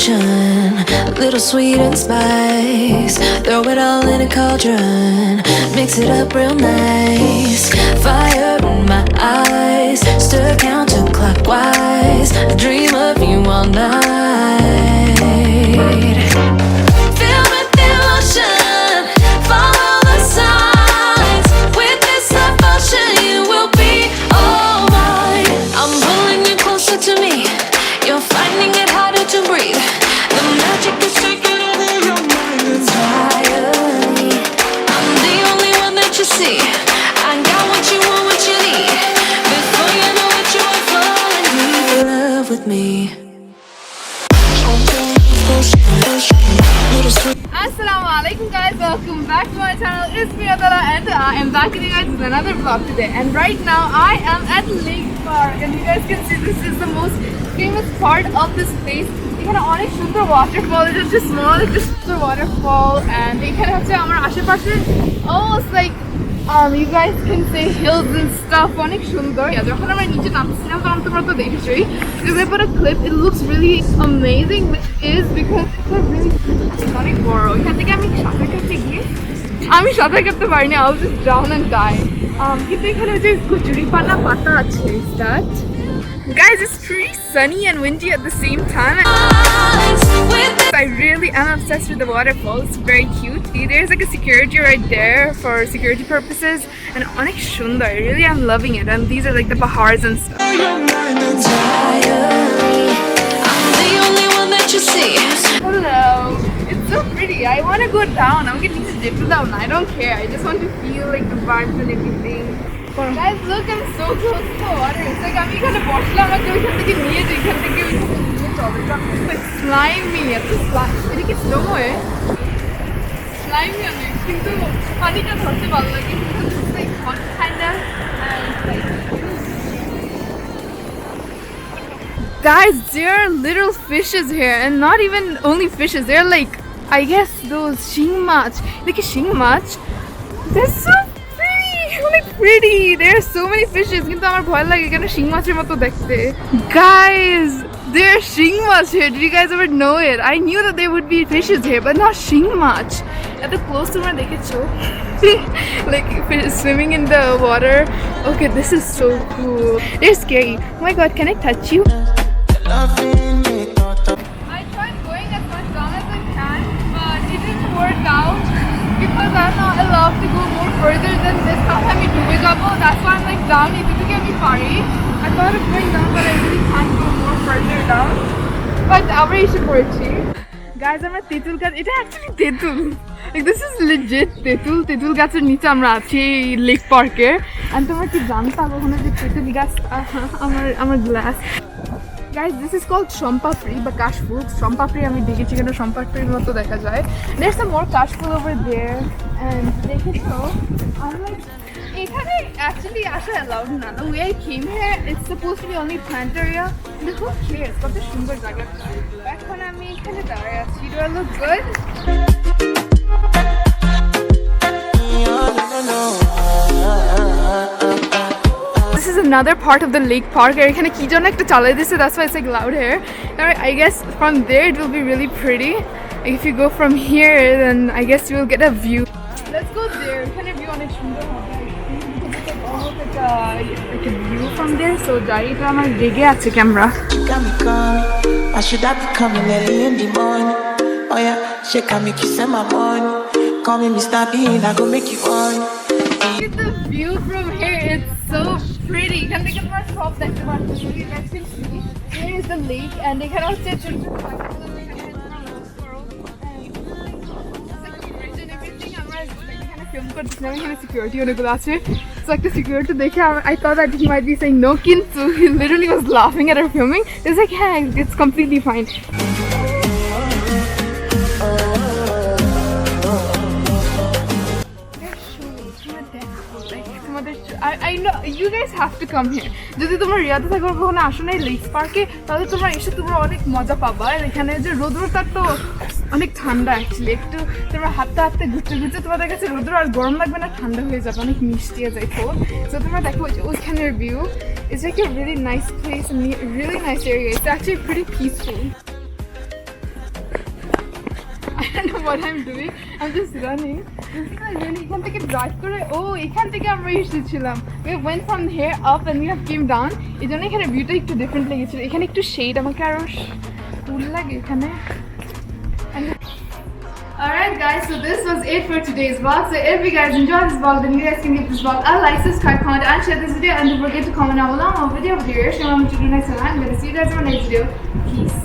emotion, a little sweet and spice. Throw it all in a cauldron, mix it up real nice. Fire in my eyes, stir counterclockwise. I dream of you all night. Filled with emotion, follow the signs. With this devotion, you will be all mine. I'm pulling you closer to me. You're finding it harder to breathe. The magic is taking over your mind entirely. I'm the only one that you see. I got what you want, what you need. Before you know it, you are falling deep in love with me. Assalamu alaikum guys, welcome back to my channel. It's me Rodela and I am back with you guys with another vlog today. And right now I am at Lake Park and you guys can see this is the most famous part of this place. এখানে অনেক সুন্দর waterfall, it's just small, it's just a waterfall and এখানে হচ্ছে আমার আশেপাশে almost like you guys can say hills and stuff, অনেক সুন্দর। যখন আমরা নিচে নামছিলাম তখন তোমরা তো দেখেছই। If I put a clip, it looks really amazing, which is because it's a really অনেক বড়। এখান থেকে আমি সাঁতার কাটতে গিয়ে আমি সাঁতার কাটতে পারিনি, I was just drown and die. কিন্তু এখানে যে কচুরিপানা পাতা আছে, is that? Guys, it's pretty sunny and windy at the same time. I really am obsessed with the waterfall. It's very cute. There's like a security right there for security purposes and onek shundar. I really am loving it. And these are like the bahars and stuff. Hello. It's so pretty. I want to go down. I'm going to dip down. I don't care. I just want to feel like the vibes and everything. Guys, look, I'm so close to the water. It's like I'm going to wash it. I'm going to take it near the It's slimy. It's like slow mo eh. Slimy on it. Kintu pani ta dhorte bhalo lage because it's like hot kind of and like. Guys, there are little fishes here and not even only fishes. They're like, I guess those shingmach. Like a shingmach. They're so pretty. There are so many fishes. কিন্তু আমার ভয় লাগে এখানে শিং মাছের মতো দেখতে। Guys, there are শিং মাছ here. Did you guys ever know it? I knew that there would be fishes here, but not শিং মাছ. এত close তোমরা দেখেছো? Like swimming in the water. Okay, this is so cool. They're scary. Oh my god, can I touch you? I tried going as much down as I can, but it didn't work out. Because I'm not allowed to go more further than this. I'm doing up. That's why I'm like down. It didn't get me sorry. I thought of going down, but I really can't go more further down. But I'm ready for it. Guys, I'm at Tetul Gach. It's actually Tetul. Like this is legit Tetul. Tetul Gach's niche amra achi Lake Park e. And tomra ki janta kokhone je Tetul Gach amar glass. Guys, this is called Shampapri বা কাশফুল। Shampapri আমি দেখেছি কেন Shampapri মতো দেখা যায়। There's some more কাশফুল over there and দেখেছো I'm like এখানে actually আসা allowed না। The way I came here, it's supposed to be only plant area. But who cares? কত সুন্দর জায়গাটা। এখন আমি এখানে দাঁড়িয়ে আছি। Do I look good? This is another part of the lake park. এখানে কি যেন একটা চালাই দিছে, that's why it's like loud here. I guess from there it will be really pretty. If you go from here, then I guess you will get a view. Let's go there. এখানে view অনেক সুন্দর হবে। Like a view from there. So যাইটা আমার রেগে আছে camera. I should have come early in the morning. Oh yeah, she can make you send my money. Call me Mr. Bean, I go make you on. Look at the view from here. It's so pretty. Can they get more shop that you want to see? Let's see. Here is the lake and they can also see security অনেকগুলো আছে so একটা security দেখে I thought that he might be saying no কিন্তু he literally was laughing at our filming. It's like yeah, it's completely fine. I know you guys have to come here. যদি তোমরা রিয়াদে থাকো কখনো আসো না lake পার্কে তাহলে তোমরা এসে তোমরা অনেক মজা পাবা। এখানে যে রোদ্রটা তো অনেক ঠান্ডা অ্যাকচুয়ালি, একটু তোমরা হাঁটতে হাঁটতে ঘুরতে ঘুরতে তোমাদের কাছে রোদ্র আর গরম লাগবে না, ঠান্ডা হয়ে যাবে, অনেক মিষ্টি যায় তো। সো তোমরা দেখো ওইখানের view, it's like a really nice place, really nice area, it's actually pretty peaceful. don't know what I'm doing. I'm just running. This is like really, এখান থেকে drive করে, oh, এখান থেকে আমরা এসেছিলাম. We went from here up and we have came down. এই জন্য এখানে ভিউটা একটু ডিফারেন্ট লেগেছিল. এখানে একটু শেড আমাকে আরো ফুল লাগে এখানে. Alright guys, so this was it for today's vlog. So if you guys enjoyed this vlog, then you guys can give this vlog a like, subscribe, comment and share this video, and don't forget to comment down below what video of yours you want me to do next time. I'm gonna see you guys in my next video. Peace.